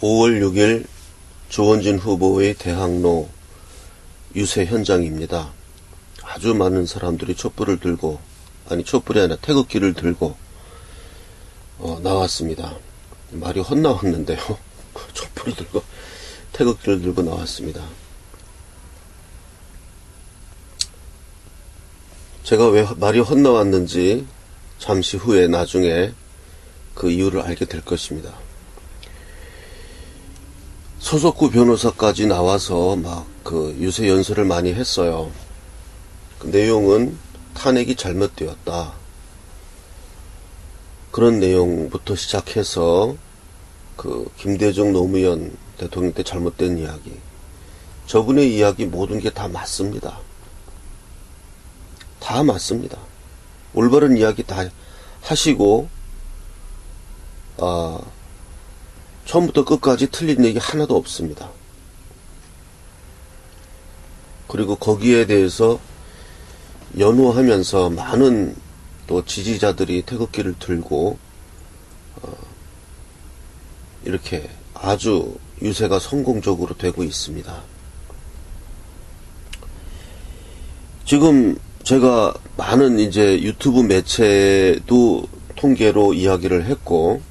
5월 6일 조원진 후보의 대학로 유세 현장입니다. 아주 많은 사람들이 촛불을 들고, 촛불이 아니라 태극기를 들고 나왔습니다. 말이 헛나왔는데요. 촛불을 들고 태극기를 들고 나왔습니다. 제가 왜 말이 헛나왔는지 잠시 후에 나중에 그 이유를 알게 될 것입니다. 소속구 변호사까지 나와서 막 그 유세 연설을 많이 했어요. 그 내용은 탄핵이 잘못되었다. 그런 내용부터 시작해서 그 김대중 노무현 대통령 때 잘못된 이야기, 저분의 이야기 모든 게 다 맞습니다. 다 맞습니다. 올바른 이야기 다 하시고 처음부터 끝까지 틀린 얘기 하나도 없습니다. 그리고 거기에 대해서 연호하면서 많은 또 지지자들이 태극기를 들고 이렇게 아주 유세가 성공적으로 되고 있습니다. 지금 제가 많은 이제 유튜브 매체도 통계로 이야기를 했고,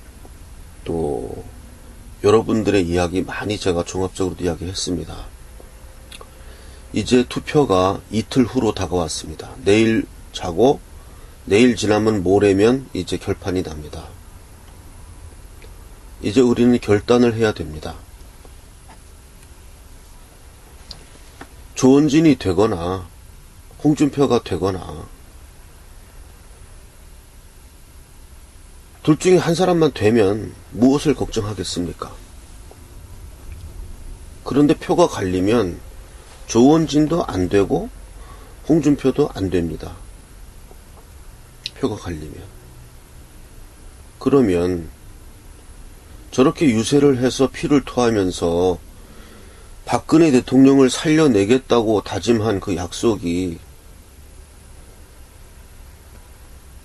또 여러분들의 이야기 많이 제가 종합적으로 이야기했습니다. 이제 투표가 이틀 후로 다가왔습니다. 내일 자고 내일 지나면 모레면 이제 결판이 납니다. 이제 우리는 결단을 해야 됩니다. 조원진이 되거나 홍준표가 되거나 둘 중에 한 사람만 되면 무엇을 걱정하겠습니까? 그런데 표가 갈리면 조원진도 안 되고 홍준표도 안 됩니다. 표가 갈리면. 그러면 저렇게 유세를 해서 피를 토하면서 박근혜 대통령을 살려내겠다고 다짐한 그 약속이,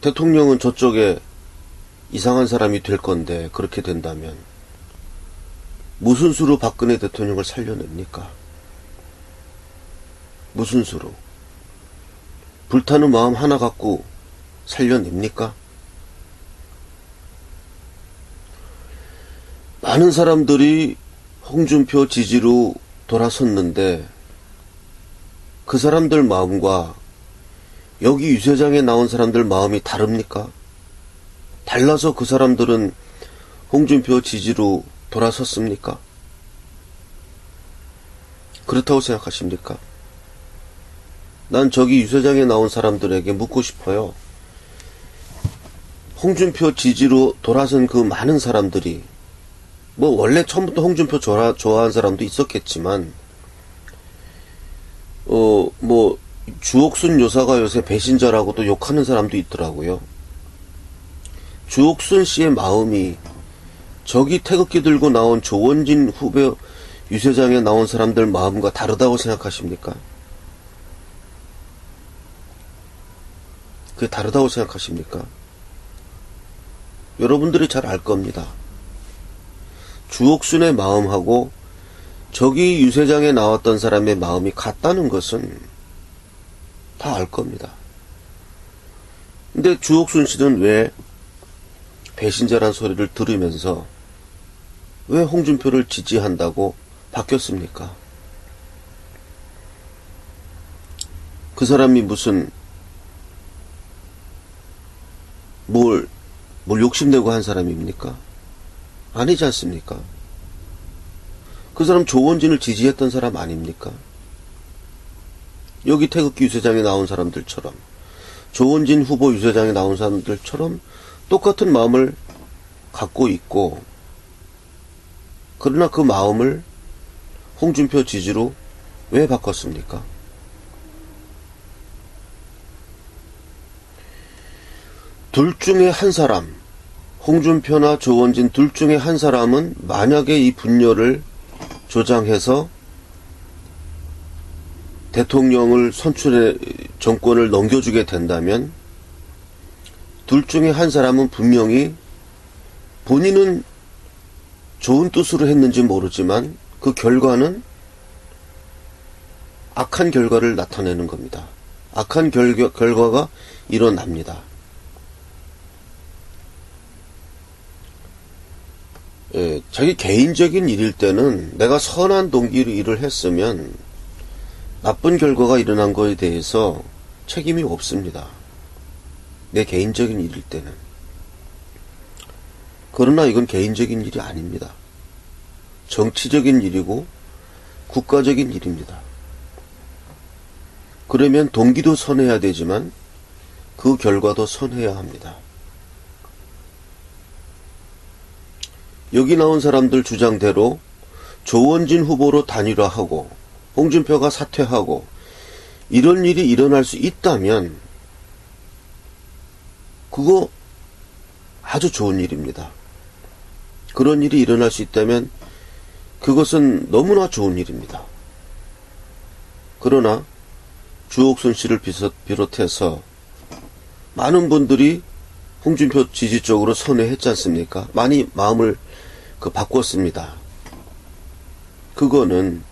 대통령은 저쪽에 이상한 사람이 될 건데, 그렇게 된다면 무슨 수로 박근혜 대통령을 살려냅니까? 무슨 수로? 불타는 마음 하나 갖고 살려냅니까? 많은 사람들이 홍준표 지지로 돌아섰는데 그 사람들 마음과 여기 유세장에 나온 사람들 마음이 다릅니까? 달라서 그 사람들은 홍준표 지지로 돌아섰습니까? 그렇다고 생각하십니까? 난 저기 유세장에 나온 사람들에게 묻고 싶어요. 홍준표 지지로 돌아선 그 많은 사람들이, 뭐 원래 처음부터 홍준표 좋아하는 사람도 있었겠지만, 뭐 주옥순 여사가 요새 배신자라고도 욕하는 사람도 있더라고요. 주옥순 씨의 마음이 저기 태극기 들고 나온 조원진 후보 유세장에 나온 사람들 마음과 다르다고 생각하십니까? 그게 다르다고 생각하십니까? 여러분들이 잘 알 겁니다. 주옥순의 마음하고 저기 유세장에 나왔던 사람의 마음이 같다는 것은 다 알 겁니다. 근데 주옥순 씨는 왜 배신자란 소리를 들으면서 왜 홍준표를 지지한다고 바뀌었습니까? 그 사람이 무슨 뭘 욕심내고 한 사람입니까? 아니지 않습니까? 그 사람 조원진을 지지했던 사람 아닙니까? 여기 태극기 유세장에 나온 사람들처럼, 조원진 후보 유세장에 나온 사람들처럼 똑같은 마음을 갖고 있고, 그러나 그 마음을 홍준표 지지로 왜 바꿨습니까? 둘 중에 한 사람, 홍준표나 조원진 둘 중에 한 사람은 만약에 이 분열을 조장해서 대통령을 정권을 넘겨주게 된다면 둘 중에 한 사람은 분명히 본인은 좋은 뜻으로 했는지 모르지만 그 결과는 악한 결과를 나타내는 겁니다. 악한 결과가 일어납니다. 예, 자기 개인적인 일일 때는 내가 선한 동기로 일을 했으면 나쁜 결과가 일어난 거에 대해서 책임이 없습니다. 내 개인적인 일일 때는. 그러나 이건 개인적인 일이 아닙니다. 정치적인 일이고 국가적인 일입니다. 그러면 동기도 선해야 되지만 그 결과도 선해야 합니다. 여기 나온 사람들 주장대로 조원진 후보로 단일화하고 홍준표가 사퇴하고 이런 일이 일어날 수 있다면 그거 아주 좋은 일입니다. 그런 일이 일어날 수 있다면 그것은 너무나 좋은 일입니다. 그러나 주옥순 씨를 비롯해서 많은 분들이 홍준표 지지 쪽으로 선회했지 않습니까? 많이 마음을 바꿨습니다. 그거는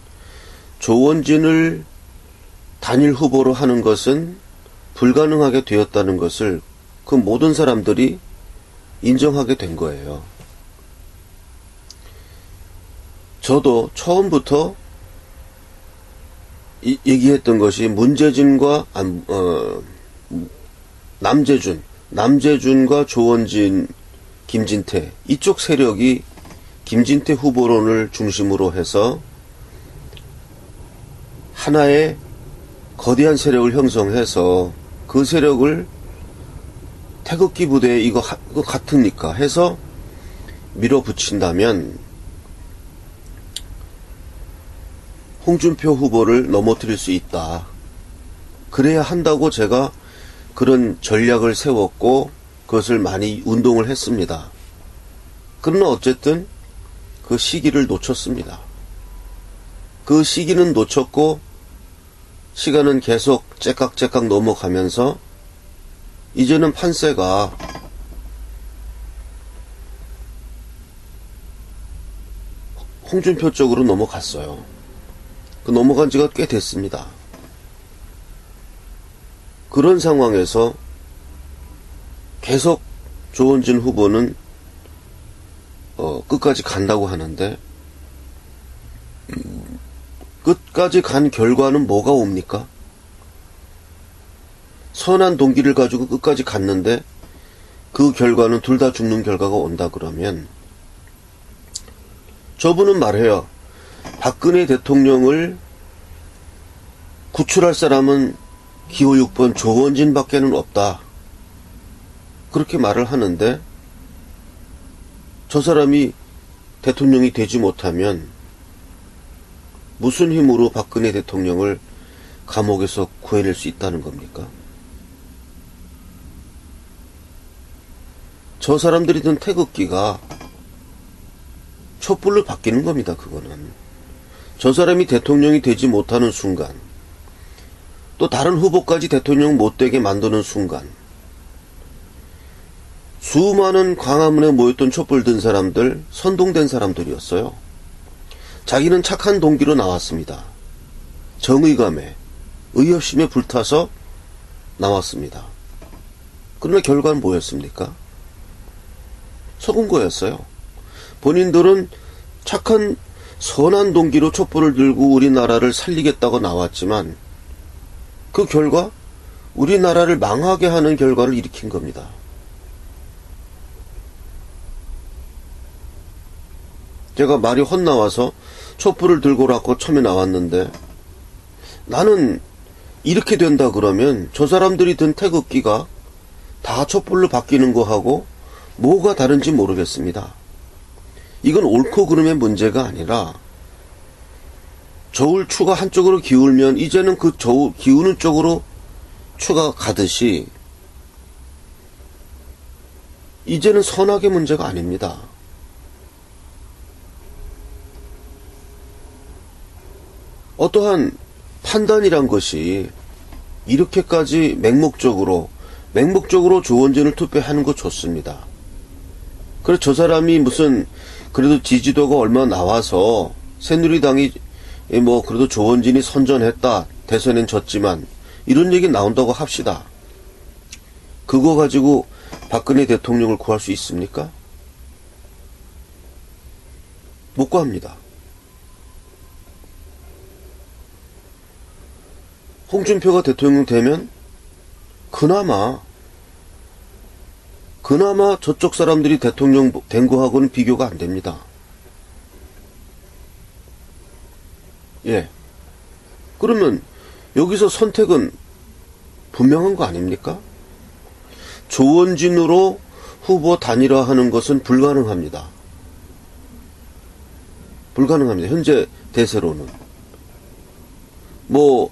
조원진을 단일 후보로 하는 것은 불가능하게 되었다는 것을 그 모든 사람들이 인정하게 된 거예요. 저도 처음부터 얘기했던 것이 문재진과 남재준과 조원진, 김진태 이쪽 세력이 김진태 후보론을 중심으로 해서 하나의 거대한 세력을 형성해서 그 세력을 태극기 부대에 이거 같으니까 해서 밀어붙인다면 홍준표 후보를 넘어뜨릴 수 있다. 그래야 한다고 제가 그런 전략을 세웠고 그것을 많이 운동을 했습니다. 그러나 어쨌든 그 시기를 놓쳤습니다. 그 시기는 놓쳤고 시간은 계속 째깍째깍 넘어가면서 이제는 판세가 홍준표 쪽으로 넘어갔어요. 그 넘어간 지가 꽤 됐습니다. 그런 상황에서 계속 조원진 후보는 끝까지 간다고 하는데 끝까지 간 결과는 뭐가 옵니까? 선한 동기를 가지고 끝까지 갔는데 그 결과는 둘 다 죽는 결과가 온다 그러면 저분은 말해요. 박근혜 대통령을 구출할 사람은 기호 6번 조원진 밖에는 없다. 그렇게 말을 하는데 저 사람이 대통령이 되지 못하면 무슨 힘으로 박근혜 대통령을 감옥에서 구해낼 수 있다는 겁니까? 저 사람들이 든 태극기가 촛불로 바뀌는 겁니다. 그거는. 저 사람이 대통령이 되지 못하는 순간 또 다른 후보까지 대통령 못되게 만드는 순간 수많은 광화문에 모였던 촛불 든 사람들 선동된 사람들이었어요. 자기는 착한 동기로 나왔습니다. 정의감에 의협심에 불타서 나왔습니다. 그러나 결과는 뭐였습니까? 속은 거였어요. 본인들은 착한 선한 동기로 촛불을 들고 우리나라를 살리겠다고 나왔지만 그 결과 우리나라를 망하게 하는 결과를 일으킨 겁니다. 제가 말이 헛나와서 촛불을 들고라고 처음에 나왔는데 나는 이렇게 된다 그러면 저 사람들이 든 태극기가 다 촛불로 바뀌는 거하고 뭐가 다른지 모르겠습니다. 이건 옳고 그름의 문제가 아니라 저울 추가 한쪽으로 기울면 이제는 그 저울 기우는 쪽으로 추가 가듯이 이제는 선악의 문제가 아닙니다. 어떠한 판단이란 것이 이렇게까지 맹목적으로 조원진을 투표하는 거 좋습니다. 그래서 저 사람이 무슨 그래도 지지도가 얼마 나와서 새누리당이 뭐 그래도 조원진이 선전했다. 대선엔 졌지만 이런 얘기 나온다고 합시다. 그거 가지고 박근혜 대통령을 구할 수 있습니까? 못 구합니다. 홍준표가 대통령 되면 그나마 저쪽 사람들이 대통령 된 거하고는 비교가 안 됩니다. 예. 그러면 여기서 선택은 분명한 거 아닙니까? 조원진으로 후보 단일화하는 것은 불가능합니다. 불가능합니다. 현재 대세로는. 뭐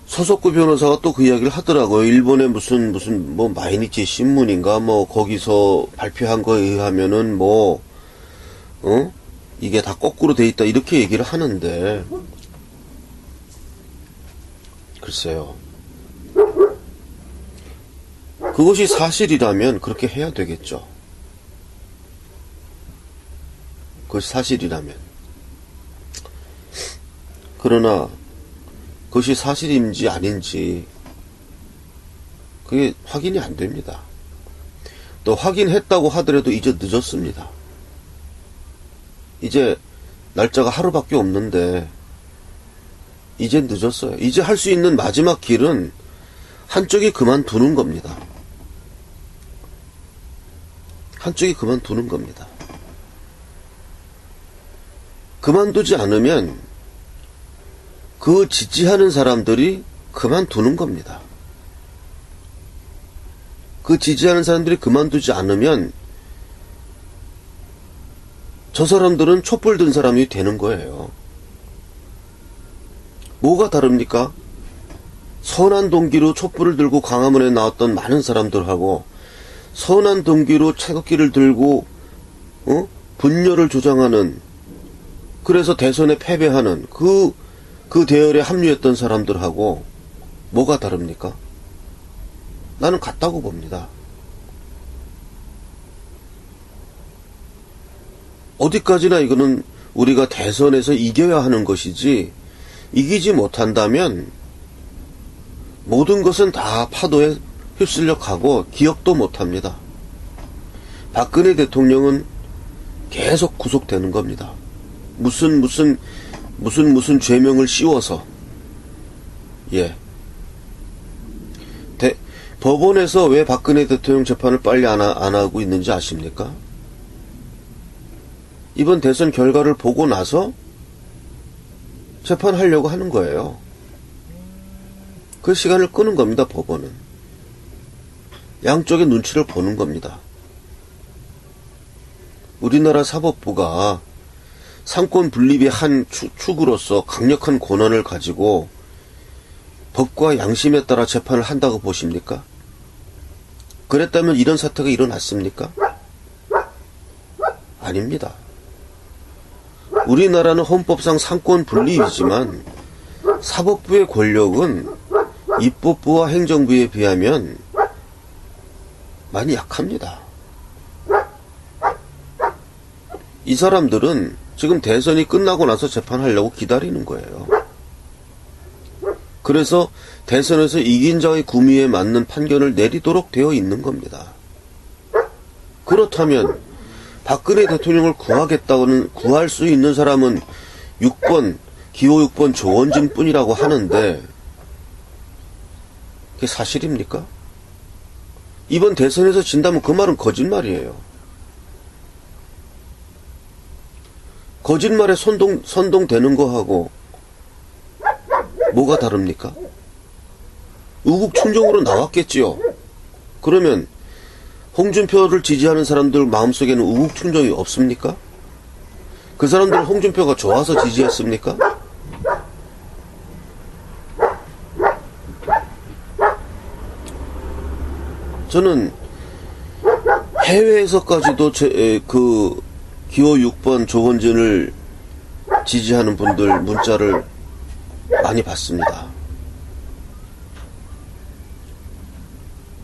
서석구 변호사가 또 그 이야기를 하더라고요. 일본의 무슨 뭐 마이니치 신문인가 뭐 거기서 발표한 거에 의하면은 뭐 이게 다 거꾸로 돼 있다 이렇게 얘기를 하는데 글쎄요. 그것이 사실이라면 그렇게 해야 되겠죠. 그것이 사실이라면. 그러나 그것이 사실인지 아닌지 그게 확인이 안 됩니다. 또 확인했다고 하더라도 이제 늦었습니다. 이제 날짜가 하루밖에 없는데 이제 늦었어요. 이제 할 수 있는 마지막 길은 한쪽이 그만두는 겁니다. 한쪽이 그만두는 겁니다. 그만두지 않으면 그 지지하는 사람들이 그만두는 겁니다. 그 지지하는 사람들이 그만두지 않으면 저 사람들은 촛불 든 사람이 되는 거예요. 뭐가 다릅니까? 선한 동기로 촛불을 들고 광화문에 나왔던 많은 사람들하고 선한 동기로 태극기를 들고 분열을 조장하는 그래서 대선에 패배하는 그 대열에 합류했던 사람들하고 뭐가 다릅니까? 나는 같다고 봅니다. 어디까지나 이거는 우리가 대선에서 이겨야 하는 것이지 이기지 못한다면 모든 것은 다 파도에 휩쓸려 가고 기억도 못합니다. 박근혜 대통령은 계속 구속되는 겁니다. 무슨 죄명을 씌워서 예. 법원에서 왜 박근혜 대통령 재판을 빨리 안 하고 있는지 아십니까? 이번 대선 결과를 보고 나서 재판하려고 하는 거예요. 그 시간을 끄는 겁니다, 법원은. 양쪽의 눈치를 보는 겁니다. 우리나라 사법부가 상권 분립의 한 축으로서 강력한 권한을 가지고 법과 양심에 따라 재판을 한다고 보십니까? 그랬다면 이런 사태가 일어났습니까? 아닙니다. 우리나라는 헌법상 상권 분립이지만 사법부의 권력은 입법부와 행정부에 비하면 많이 약합니다. 이 사람들은 지금 대선이 끝나고 나서 재판하려고 기다리는 거예요. 그래서 대선에서 이긴 자의 구미에 맞는 판결을 내리도록 되어 있는 겁니다. 그렇다면 박근혜 대통령을 구하겠다고는 구할 수 있는 사람은 6번, 기호 6번 조원진 뿐이라고 하는데 그게 사실입니까? 이번 대선에서 진다면 그 말은 거짓말이에요. 거짓말에 선동되는 거하고 뭐가 다릅니까? 우국충정으로 나왔겠지요. 그러면 홍준표를 지지하는 사람들 마음속에는 우국충정이 없습니까? 그 사람들은 홍준표가 좋아서 지지했습니까? 저는 해외에서까지도 그 기호 6번 조원진을 지지하는 분들 문자를 많이 받습니다.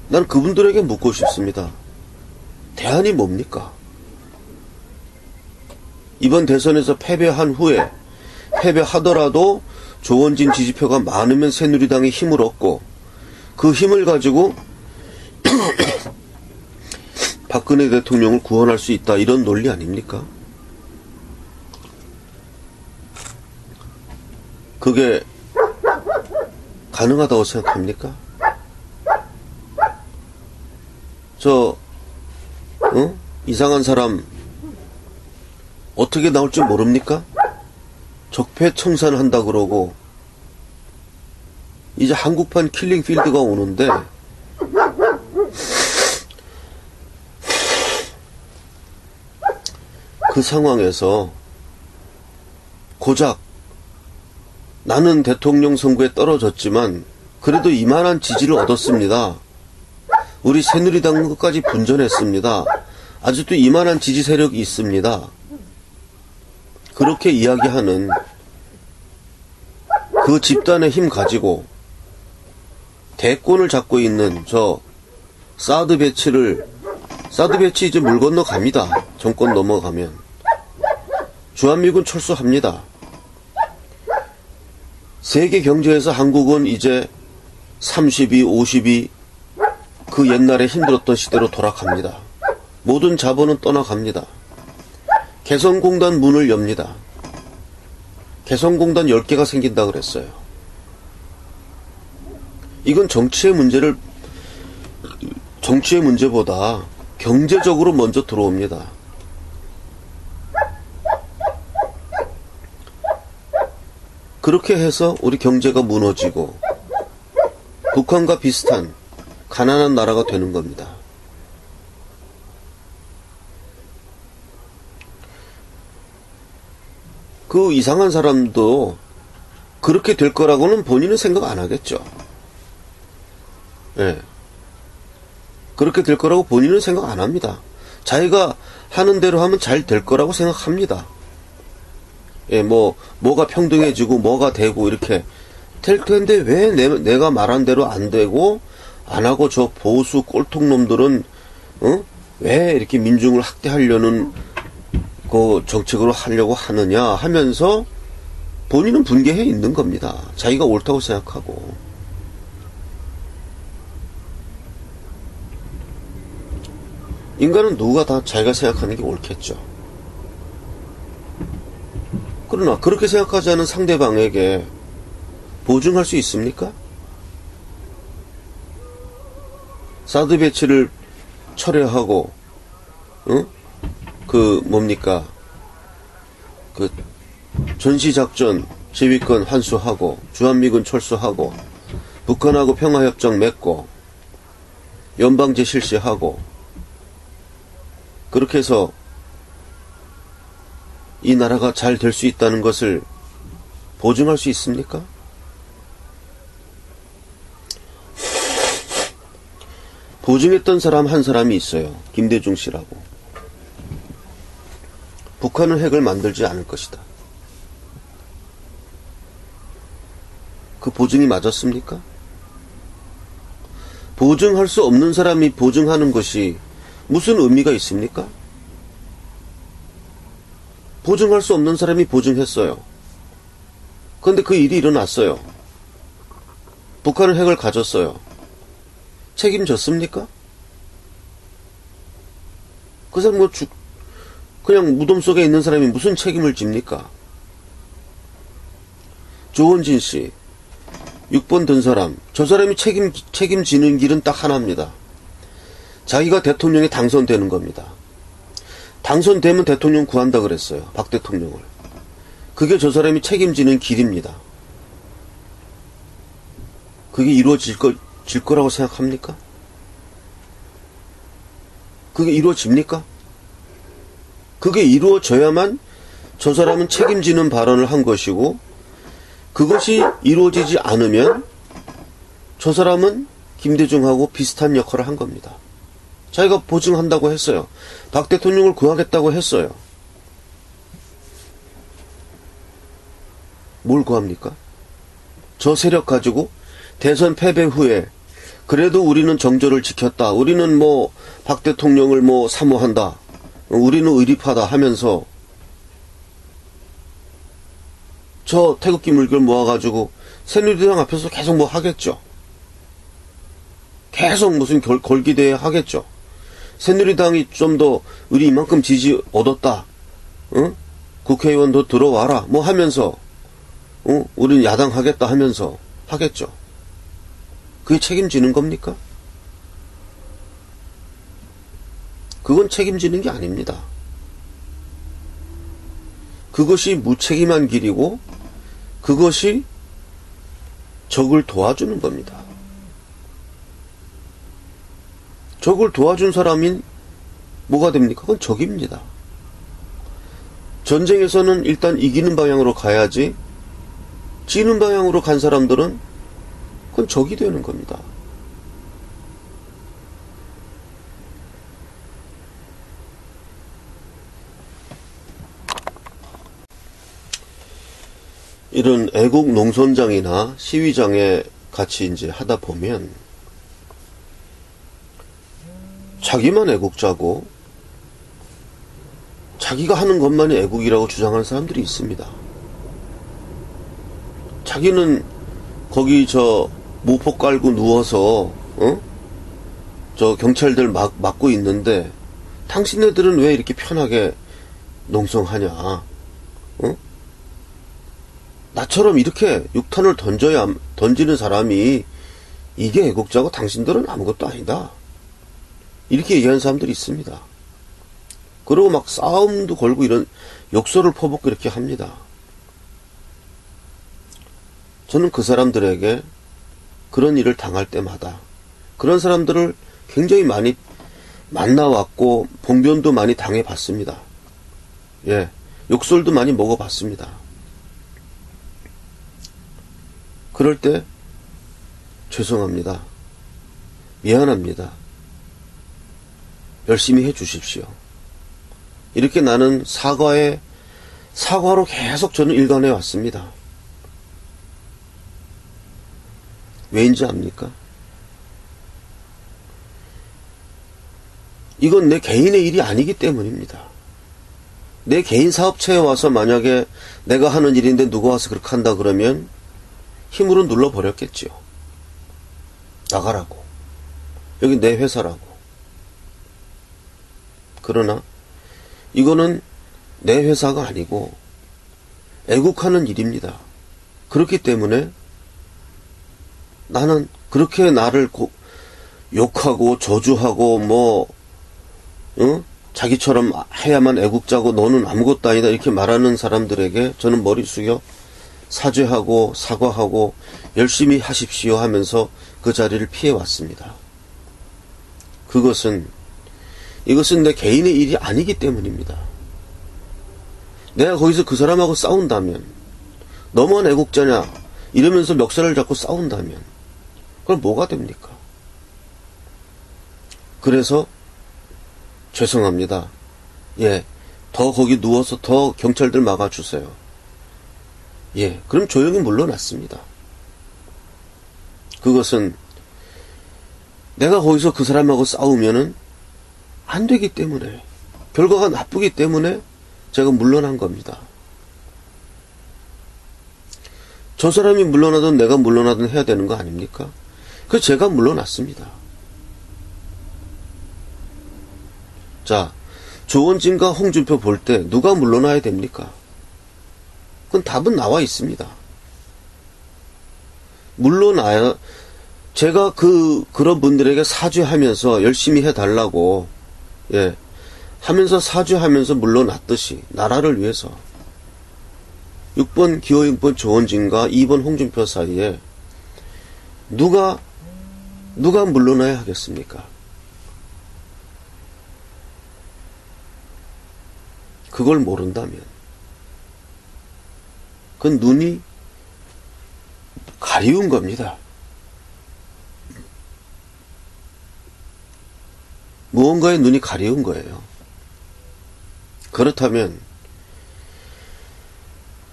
난 그분들에게 묻고 싶습니다. 대안이 뭡니까? 이번 대선에서 패배한 후에 패배하더라도 조원진 지지표가 많으면 새누리당이 힘을 얻고 그 힘을 가지고 박근혜 대통령을 구원할 수 있다, 이런 논리 아닙니까? 그게 가능하다고 생각합니까? 이상한 사람 어떻게 나올 줄 모릅니까? 적폐청산한다 그러고 이제 한국판 킬링필드가 오는데 그 상황에서 고작 나는 대통령 선거에 떨어졌지만 그래도 이만한 지지를 얻었습니다. 우리 새누리당은 끝까지 분전했습니다. 아직도 이만한 지지 세력이 있습니다. 그렇게 이야기하는 그 집단의 힘 가지고 대권을 잡고 있는 저 사드 배치 이제 물 건너 갑니다. 정권 넘어가면. 주한미군 철수합니다. 세계 경제에서 한국은 이제 32, 52 그 옛날에 힘들었던 시대로 돌아갑니다. 모든 자본은 떠나갑니다. 개성공단 문을 엽니다. 개성공단 10개가 생긴다 그랬어요. 이건 정치의 문제보다 경제적으로 먼저 들어옵니다. 그렇게 해서 우리 경제가 무너지고 북한과 비슷한 가난한 나라가 되는 겁니다. 그 이상한 사람도 그렇게 될 거라고는 본인은 생각 안 하겠죠. 예. 그렇게 될 거라고 본인은 생각 안 합니다. 자기가 하는 대로 하면 잘 될 거라고 생각합니다. 예, 뭐가 평등해지고, 뭐가 되고, 이렇게 될 텐데, 왜 내가 말한 대로 안 되고, 안 하고 저 보수 꼴통놈들은, 왜 이렇게 민중을 학대하려는, 그 정책으로 하려고 하느냐 하면서, 본인은 분개해 있는 겁니다. 자기가 옳다고 생각하고. 인간은 누가 다 자기가 생각하는 게 옳겠죠. 그러나 그렇게 생각하지 않은 상대방에게 보증할 수 있습니까? 사드 배치를 철회하고, 전시작전 지휘권 환수하고, 주한미군 철수하고, 북한하고 평화협정 맺고, 연방제 실시하고, 그렇게 해서 이 나라가 잘 될 수 있다는 것을 보증할 수 있습니까? 보증했던 사람 한 사람이 있어요. 김대중 씨라고. 북한은 핵을 만들지 않을 것이다. 그 보증이 맞았습니까? 보증할 수 없는 사람이 보증하는 것이 무슨 의미가 있습니까? 보증할 수 없는 사람이 보증했어요. 그런데 그 일이 일어났어요. 북한은 핵을 가졌어요. 책임졌습니까? 그 사람 그냥 무덤 속에 있는 사람이 무슨 책임을 집니까? 조원진 씨, 6번 든 사람, 저 사람이 책임지는 길은 딱 하나입니다. 자기가 대통령에 당선되는 겁니다. 당선되면 대통령 구한다 그랬어요. 박 대통령을. 그게 저 사람이 책임지는 길입니다. 그게 이루어질 거라고 생각합니까? 그게 이루어집니까? 그게 이루어져야만 저 사람은 책임지는 발언을 한 것이고, 그것이 이루어지지 않으면 저 사람은 김대중하고 비슷한 역할을 한 겁니다. 자기가 보증한다고 했어요. 박 대통령을 구하겠다고 했어요. 뭘 구합니까? 저 세력 가지고 대선 패배 후에 그래도 우리는 정조를 지켰다. 우리는 박 대통령을 사모한다. 우리는 의리파다 하면서 저 태극기 물결 모아가지고 새누리당 앞에서 계속 뭐 하겠죠. 계속 무슨 걸기대회 하겠죠. 새누리당이 좀 더 우리 이만큼 지지 얻었다. 응? 국회의원 더 들어와라. 뭐 하면서 우린 야당 하겠다 하면서 하겠죠. 그게 책임지는 겁니까? 그건 책임지는 게 아닙니다. 그것이 무책임한 길이고 그것이 적을 도와주는 겁니다. 적을 도와준 사람인 뭐가 됩니까? 그건 적입니다. 전쟁에서는 일단 이기는 방향으로 가야지 지는 방향으로 간 사람들은 그건 적이 되는 겁니다. 이런 애국 농선장이나 시위장에 같이 이제 하다 보면 자기만 애국자고 자기가 하는 것만이 애국이라고 주장하는 사람들이 있습니다. 자기는 거기 저 모포 깔고 누워서 저 경찰들 막고 있는데 당신네들은 왜 이렇게 편하게 농성하냐? 나처럼 이렇게 육탄을 던지는 사람이 이게 애국자고 당신들은 아무것도 아니다. 이렇게 얘기하는 사람들이 있습니다. 그리고 막 싸움도 걸고 이런 욕설을 퍼붓고 이렇게 합니다. 저는 그 사람들에게 그런 일을 당할 때마다 그런 사람들을 굉장히 많이 만나왔고 봉변도 많이 당해봤습니다. 예, 욕설도 많이 먹어봤습니다. 그럴 때 죄송합니다. 미안합니다. 열심히 해 주십시오. 이렇게 나는 사과로 계속 저는 일관해 왔습니다. 왜인지 압니까? 이건 내 개인의 일이 아니기 때문입니다. 내 개인 사업체에 와서 만약에 내가 하는 일인데 누가 와서 그렇게 한다 그러면 힘으로 눌러버렸겠지요. 나가라고. 여기 내 회사라고. 그러나 이거는 내 회사가 아니고 애국하는 일입니다. 그렇기 때문에 나는 그렇게 나를 욕하고 저주하고 자기처럼 해야만 애국자고 너는 아무것도 아니다 이렇게 말하는 사람들에게 저는 머리 숙여 사죄하고 사과하고 열심히 하십시오 하면서 그 자리를 피해왔습니다. 이것은 내 개인의 일이 아니기 때문입니다. 내가 거기서 그 사람하고 싸운다면 너만 애국자냐 이러면서 멱살을 잡고 싸운다면 그럼 뭐가 됩니까? 그래서 죄송합니다. 예, 더 거기 누워서 더 경찰들 막아주세요. 예, 그럼 조용히 물러났습니다. 그것은 내가 거기서 그 사람하고 싸우면은 안 되기 때문에 결과가 나쁘기 때문에 제가 물러난 겁니다. 저 사람이 물러나든 내가 물러나든 해야 되는 거 아닙니까? 그래서 제가 물러났습니다. 자, 조원진과 홍준표 볼 때 누가 물러나야 됩니까? 그건 답은 나와 있습니다. 물러나야 제가 그런 분들에게 사죄하면서 열심히 해달라고 예 하면서 사죄하면서 물러났듯이 나라를 위해서 6번 기호인권 조원진과 2번 홍준표 사이에 누가 물러나야 하겠습니까? 그걸 모른다면 그건 눈이 가리운 겁니다. 무언가에 눈이 가리운 거예요. 그렇다면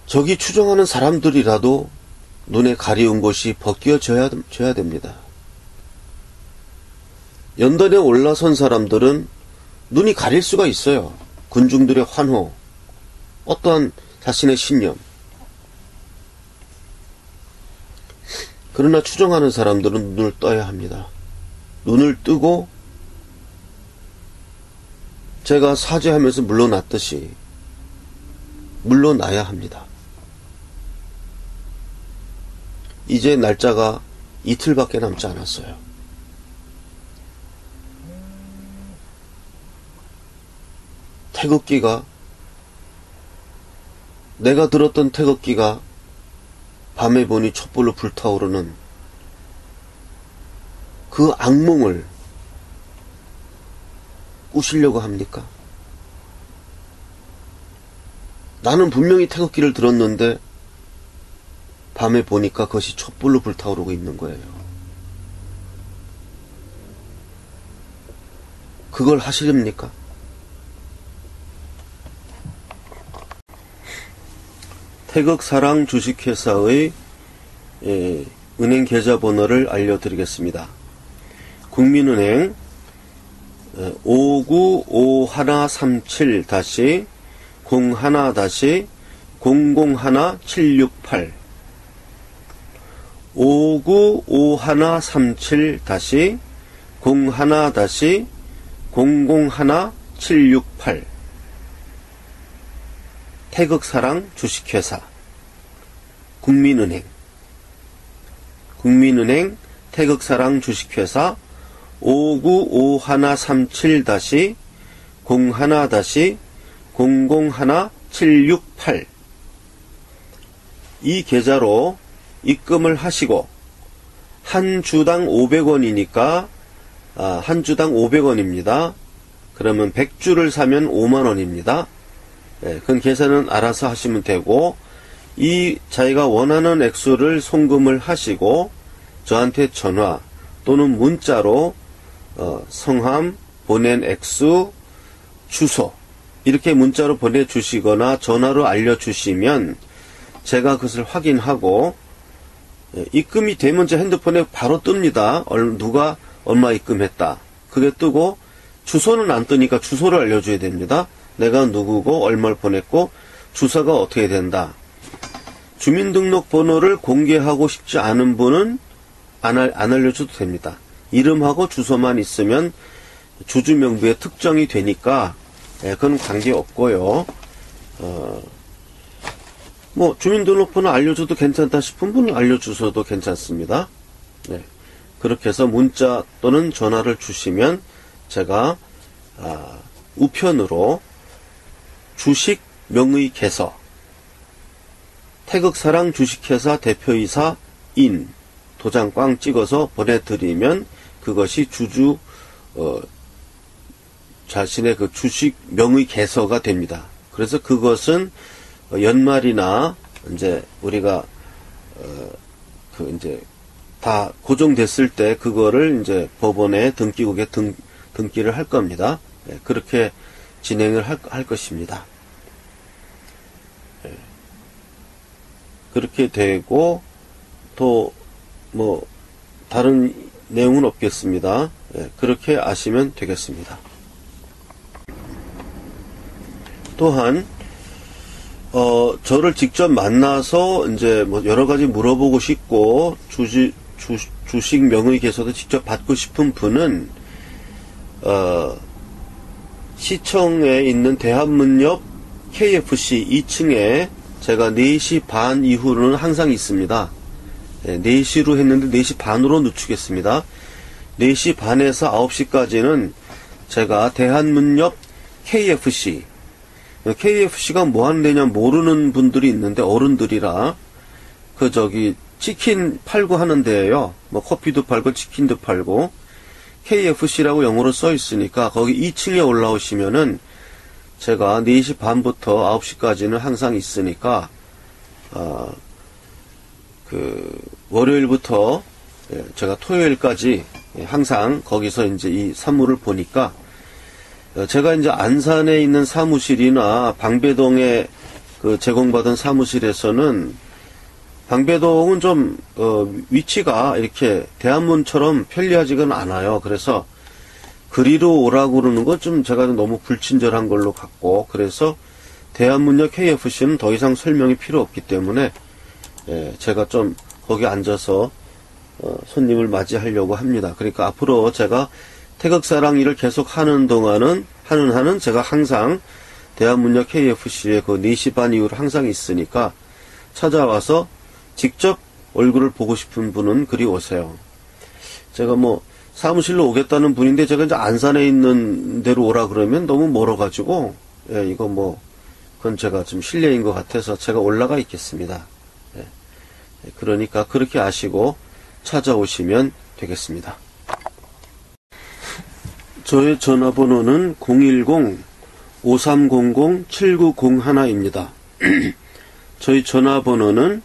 저기 추정하는 사람들이라도 눈에 가리운 것이 벗겨져야 됩니다. 연단에 올라선 사람들은 눈이 가릴 수가 있어요. 군중들의 환호, 어떠한 자신의 신념. 그러나 추종하는 사람들은 눈을 떠야 합니다. 눈을 뜨고 제가 사죄하면서 물러났듯이 물러나야 합니다. 이제 날짜가 이틀밖에 남지 않았어요. 태극기가, 내가 들었던 태극기가 밤에 보니 촛불로 불타오르는 그 악몽을 꾸시려고 합니까? 나는 분명히 태극기를 들었는데 밤에 보니까 그것이 촛불로 불타오르고 있는 거예요. 그걸 하시렵니까? 태극사랑 주식회사의 은행 계좌번호를 알려드리겠습니다. 국민은행 5951-01-001-768 5951-01-001-768 태극사랑 주식회사 국민은행 태극사랑 주식회사 5951-01-001-768 이 계좌로 입금을 하시고 한 주당 500원이니까 한 주당 500원입니다. 그러면 100주를 사면 5만원입니다. 그건 계산은 알아서 하시면 되고 이 자기가 원하는 액수를 송금을 하시고 저한테 전화 또는 문자로 성함, 보낸 액수, 주소 이렇게 문자로 보내주시거나 전화로 알려주시면 제가 그것을 확인하고 입금이 되면 제 핸드폰에 바로 뜹니다. 누가 얼마 입금했다. 그게 뜨고 주소는 안 뜨니까 주소를 알려줘야 됩니다. 내가 누구고 얼마를 보냈고 주소가 어떻게 된다. 주민등록번호를 공개하고 싶지 않은 분은 안 알려줘도 됩니다. 이름하고 주소만 있으면 주주명부에 특정이 되니까 그건 관계없고요. 뭐 주민등록번호 알려줘도 괜찮다 싶은 분은 알려주셔도 괜찮습니다. 네. 그렇게 해서 문자 또는 전화를 주시면 제가 우편으로 주식 명의 개서 태극사랑 주식회사 대표이사 인 도장 꽝 찍어서 보내드리면 그것이 주주 자신의 그 주식 명의 개서가 됩니다. 그래서 그것은 연말이나 이제 우리가 이제 다 고정됐을 때 그거를 이제 법원에 등기국에 등기를 할 겁니다. 그렇게 진행을 할 것입니다. 그렇게 되고 또 뭐 다른 내용은 없겠습니다. 그렇게 아시면 되겠습니다. 또한 저를 직접 만나서 이제 뭐 여러 가지 물어보고 싶고 주식 명의 개서도 직접 받고 싶은 분은 시청에 있는 대한문역 KFC 2층에 제가 4시 반 이후로는 항상 있습니다. 4시로 했는데 4시 반으로 늦추겠습니다. 4시 반에서 9시까지는 제가 대한문역 KFC가 뭐 하는 데냐 모르는 분들이 있는데 어른들이라 치킨 팔고 하는 데예요. 뭐 커피도 팔고 치킨도 팔고 KFC라고 영어로 써 있으니까 거기 2층에 올라오시면은 제가 4시 반부터 9시까지는 항상 있으니까 월요일부터 제가 토요일까지 항상 거기서 이제 이 사무를 보니까 제가 이제 안산에 있는 사무실이나 방배동에 제공받은 사무실에서는 방배동은 좀 위치가 이렇게 대한문처럼 편리하지가 않아요. 그래서 그리로 오라고 그러는 건 좀 제가 너무 불친절한 걸로 같고 그래서 대한문역 KFC는 더 이상 설명이 필요 없기 때문에 제가 좀 거기 앉아서 손님을 맞이하려고 합니다. 그러니까 앞으로 제가 태극사랑 일을 계속 하는 동안은, 하는 제가 항상 대한문역 KFC에 그 4시 반 이후로 항상 있으니까 찾아와서 직접 얼굴을 보고 싶은 분은 그리 오세요. 제가 뭐 사무실로 오겠다는 분인데 제가 이제 안산에 있는 데로 오라 그러면 너무 멀어가지고, 예, 이거 뭐, 그건 제가 좀 실례인 것 같아서 제가 올라가 있겠습니다. 예. 그러니까 그렇게 아시고 찾아오시면 되겠습니다. 저의 전화번호는 010-5300-7901입니다. 저희 전화번호는,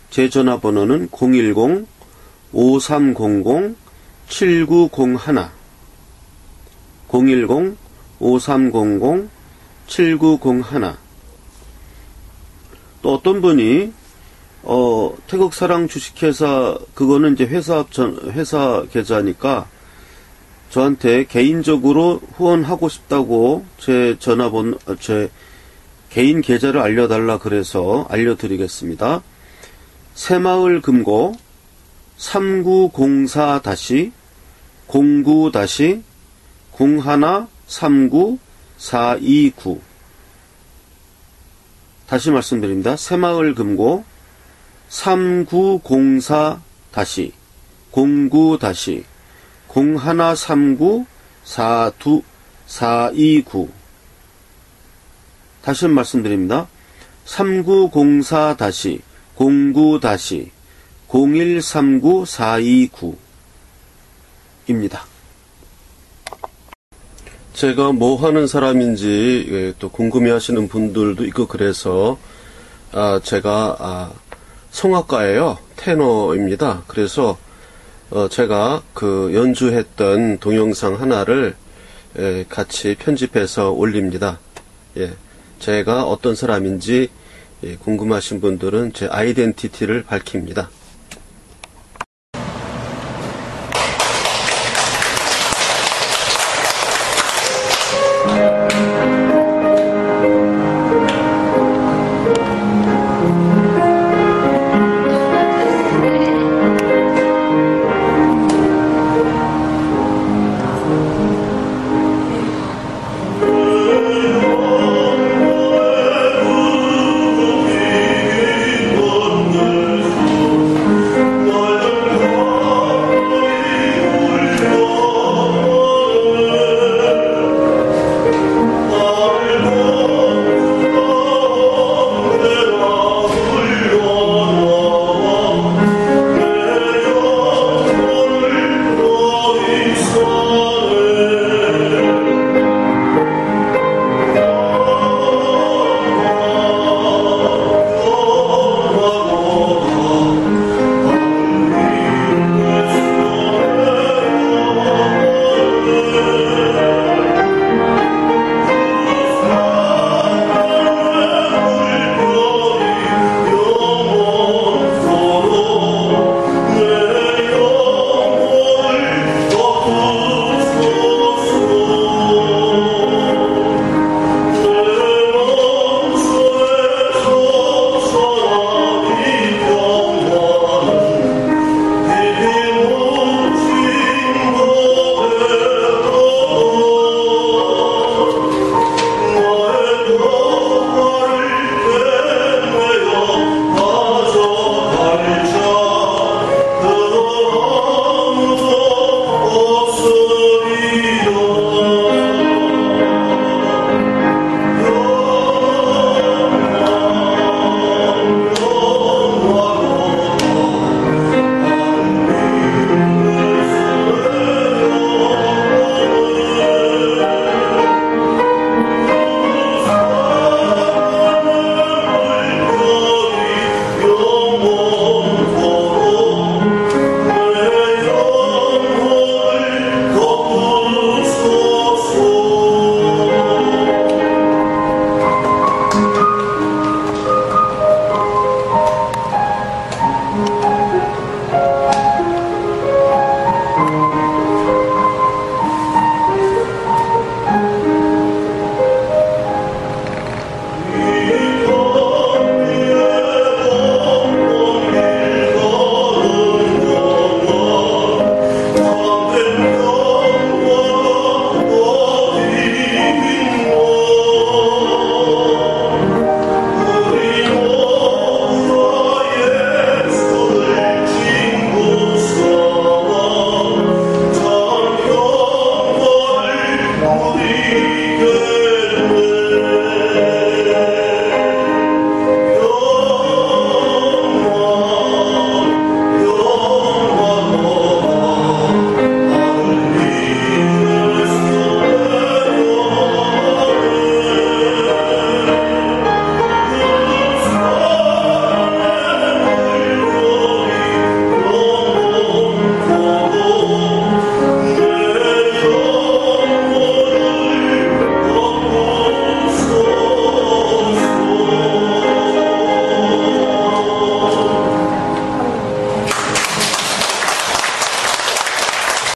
제 전화번호는 010-5300-7901, 010-5300-7901. 또 어떤 분이 태극사랑 주식회사, 그거는 이제 회사 계좌니까 저한테 개인적으로 후원하고 싶다고 제 개인 계좌를 알려달라 그래서 알려드리겠습니다. 새마을금고 3904-09-0139-429. 다시 말씀드립니다. 새마을금고 3904-09-0139-429. 다시 말씀드립니다. 3904-09-0139-429입니다. 제가 뭐 하는 사람인지 또 궁금해 하시는 분들도 있고 그래서 제가 성악가예요. 테너입니다. 그래서 제가 그 연주했던 동영상 하나를 같이 편집해서 올립니다. 예, 제가 어떤 사람인지 궁금하신 분들은 제 아이덴티티를 밝힙니다.